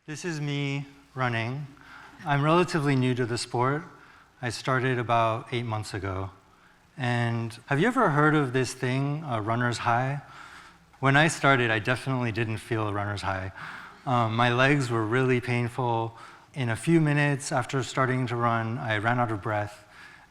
This is me running. I'm relatively new to the sport. I started about 8 months ago. And have you ever heard of this thing, a runner's high? When I started, I definitely didn't feel a runner's high. My legs were really painful. In a few minutes after starting to run, I ran out of breath.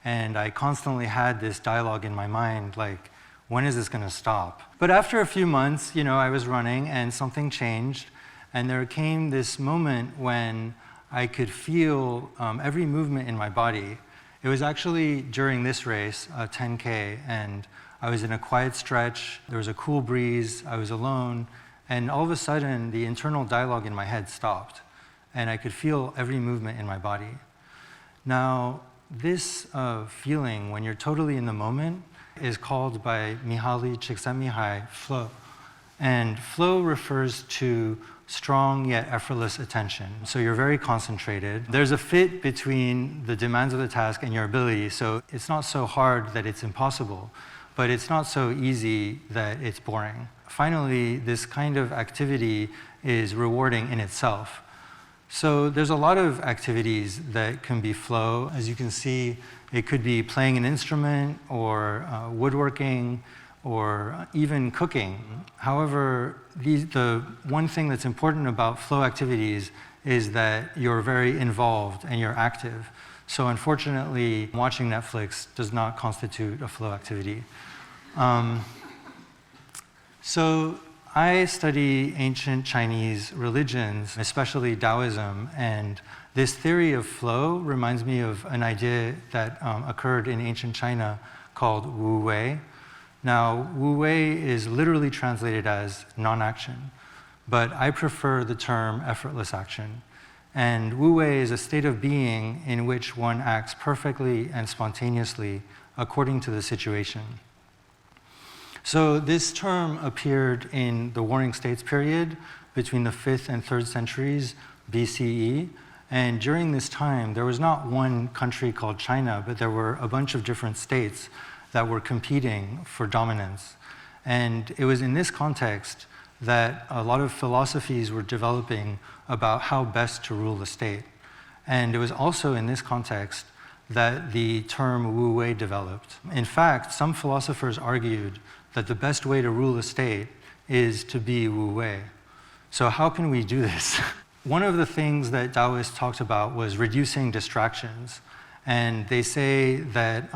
And I constantly had this dialogue in my mind, like, when is this going to stop? But after a few months, I was running and something changed. And there came this moment when I could feel every movement in my body. It was actually during this race, 10K, and I was in a quiet stretch. There was a cool breeze. I was alone. And all of a sudden, the internal dialogue in my head stopped. And I could feel every movement in my body. Now, this feeling, when you're totally in the moment, is called by Mihaly Csikszentmihalyi flow. And flow refers to strong yet effortless attention. So you're very concentrated. There's a fit between the demands of the task and your ability, so it's not so hard that it's impossible, but it's not so easy that it's boring. Finally, this kind of activity is rewarding in itself. So there's a lot of activities that can be flow. As you can see, it could be playing an instrument or woodworking, or even cooking. However, the one thing that's important about flow activities is that you're very involved and you're active. So unfortunately, watching Netflix does not constitute a flow activity. So I study ancient Chinese religions, especially Taoism, and this theory of flow reminds me of an idea that occurred in ancient China called Wuwei. Now, Wuwei is literally translated as non-action, but I prefer the term effortless action. And Wuwei is a state of being in which one acts perfectly and spontaneously according to the situation. So this term appeared in the Warring States period between the 5th and 3rd centuries BCE. And during this time, there was not one country called China, but there were a bunch of different states that were competing for dominance. And it was in this context that a lot of philosophies were developing about how best to rule the state. And it was also in this context that the term Wu Wei developed. In fact, some philosophers argued that the best way to rule a state is to be Wu Wei. So how can we do this? One of the things that Taoists talked about was reducing distractions. And they say that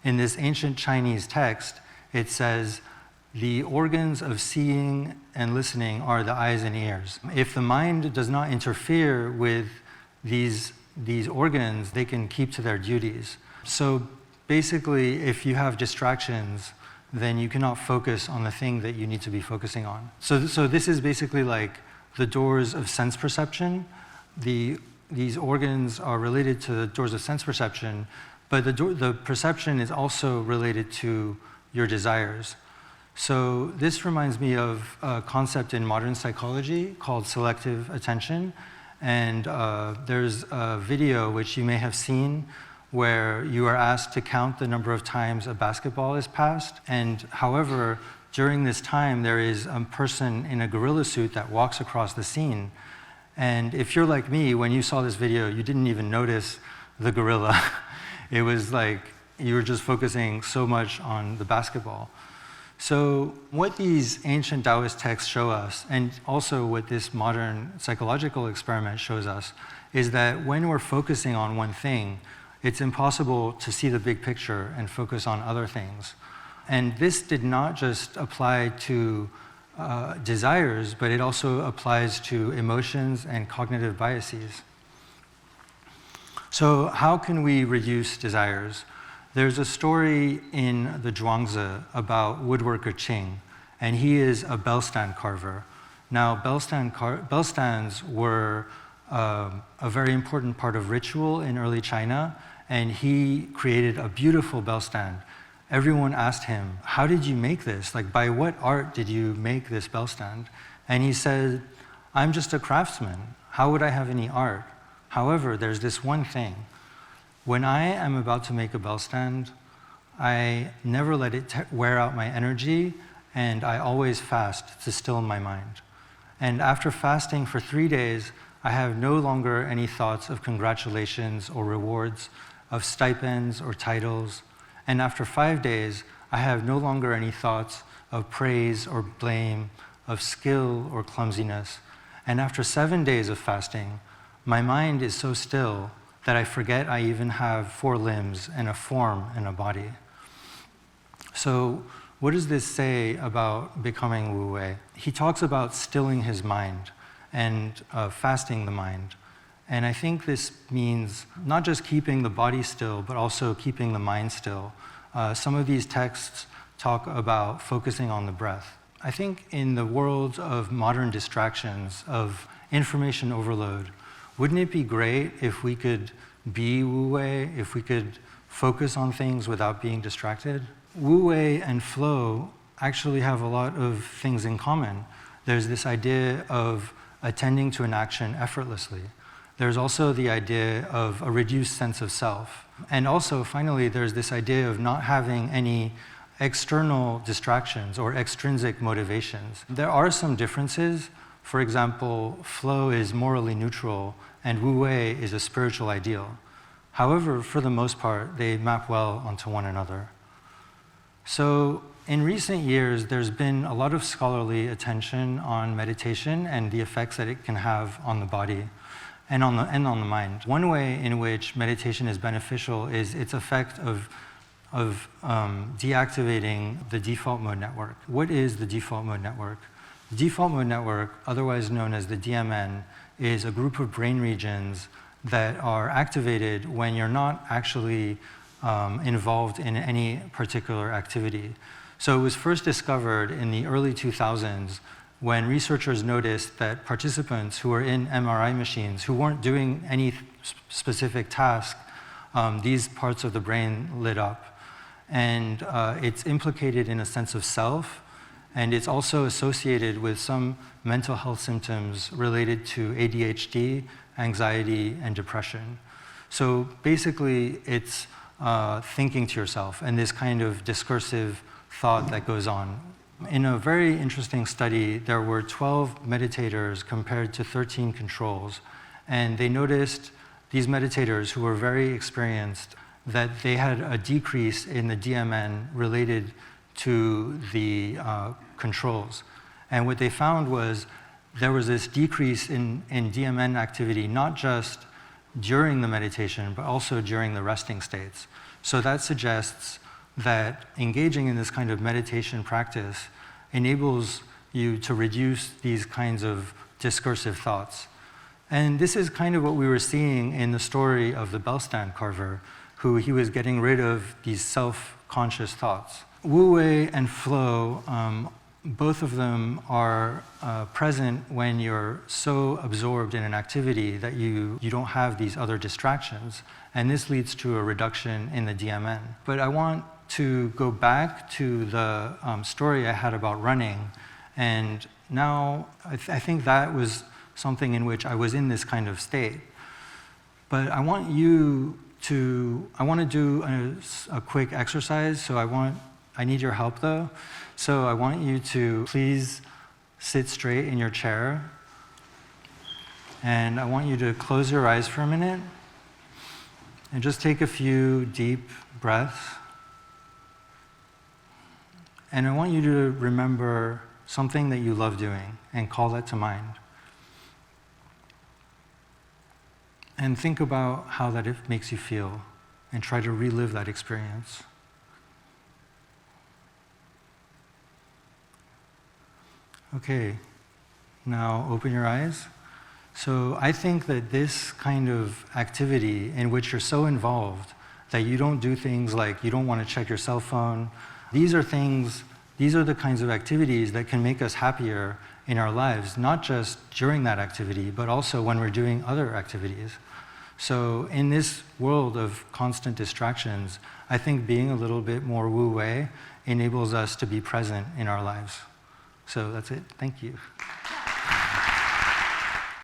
in this ancient Chinese text, it says, the organs of seeing and listening are the eyes and ears. If the mind does not interfere with these organs, they can keep to their duties. So basically, if you have distractions, then you cannot focus on the thing that you need to be focusing on. So this is basically like the doors of sense perception. These organs are related to the doors of sense perception, but the perception is also related to your desires. So this reminds me of a concept in modern psychology called selective attention. And there's a video which you may have seen where you are asked to count the number of times a basketball is passed. And however, during this time, there is a person in a gorilla suit that walks across the scene. And if you're like me, when you saw this video, you didn't even notice the gorilla. It was like you were just focusing so much on the basketball. So what these ancient Taoist texts show us, and also what this modern psychological experiment shows us, is that when we're focusing on one thing, it's impossible to see the big picture and focus on other things. And this did not just apply to desires, but it also applies to emotions and cognitive biases. So how can we reduce desires? There's a story in the Zhuangzi about woodworker Qing, and he is a bell stand carver. Now, bell stands were a very important part of ritual in early China, and he created a beautiful bell stand. Everyone asked him, how did you make this? Like, by what art did you make this bell stand? And he said, I'm just a craftsman. How would I have any art? However, there's this one thing. When I am about to make a bell stand, I never let it wear out my energy, and I always fast to still my mind. And after fasting for 3 days, I have no longer any thoughts of congratulations or rewards, of stipends or titles. And after 5 days, I have no longer any thoughts of praise or blame, of skill or clumsiness. And after 7 days of fasting, my mind is so still that I forget I even have 4 limbs and a form and a body. So what does this say about becoming Wuwei? He talks about stilling his mind and fasting the mind. And I think this means not just keeping the body still, but also keeping the mind still. Some of these texts talk about focusing on the breath. I think in the world of modern distractions, of information overload, wouldn't it be great if we could be Wuwei, if we could focus on things without being distracted? Wuwei and flow actually have a lot of things in common. There's this idea of attending to an action effortlessly. There's also the idea of a reduced sense of self. And also, finally, there's this idea of not having any external distractions or extrinsic motivations. There are some differences. For example, flow is morally neutral and Wuwei is a spiritual ideal. However, for the most part, they map well onto one another. So in recent years, there's been a lot of scholarly attention on meditation and the effects that it can have on the body and on the mind. One way in which meditation is beneficial is its effect of deactivating the default mode network. What is the default mode network? The default mode network, otherwise known as the DMN, is a group of brain regions that are activated when you're not actually involved in any particular activity. So it was first discovered in the early 2000s when researchers noticed that participants who were in MRI machines who weren't doing any specific task, these parts of the brain lit up. And it's implicated in a sense of self, and it's also associated with some mental health symptoms related to ADHD, anxiety, and depression. So basically, it's thinking to yourself and this kind of discursive thought that goes on. In a very interesting study, there were 12 meditators compared to 13 controls, and they noticed these meditators who were very experienced that they had a decrease in the DMN related to the controls. And what they found was there was this decrease in DMN activity, not just during the meditation, but also during the resting states. So that suggests that engaging in this kind of meditation practice enables you to reduce these kinds of discursive thoughts. And this is kind of what we were seeing in the story of the bell stand carver, who he was getting rid of these self-conscious thoughts. Wuwei and flow, both of them are present when you're so absorbed in an activity that you don't have these other distractions, and this leads to a reduction in the DMN. But I want to go back to the story I had about running, and now I think that was something in which I was in this kind of state. But I want to do a quick exercise, so I need your help though. So I want you to please sit straight in your chair, and I want you to close your eyes for a minute and just take a few deep breaths. And I want you to remember something that you love doing and call that to mind. And think about how that makes you feel and try to relive that experience. Okay, now open your eyes. So I think that this kind of activity in which you're so involved that you don't do things like you don't want to check your cell phone, these are the kinds of activities that can make us happier in our lives, not just during that activity, but also when we're doing other activities. So in this world of constant distractions, I think being a little bit more Wuwei enables us to be present in our lives. So that's it. Thank you.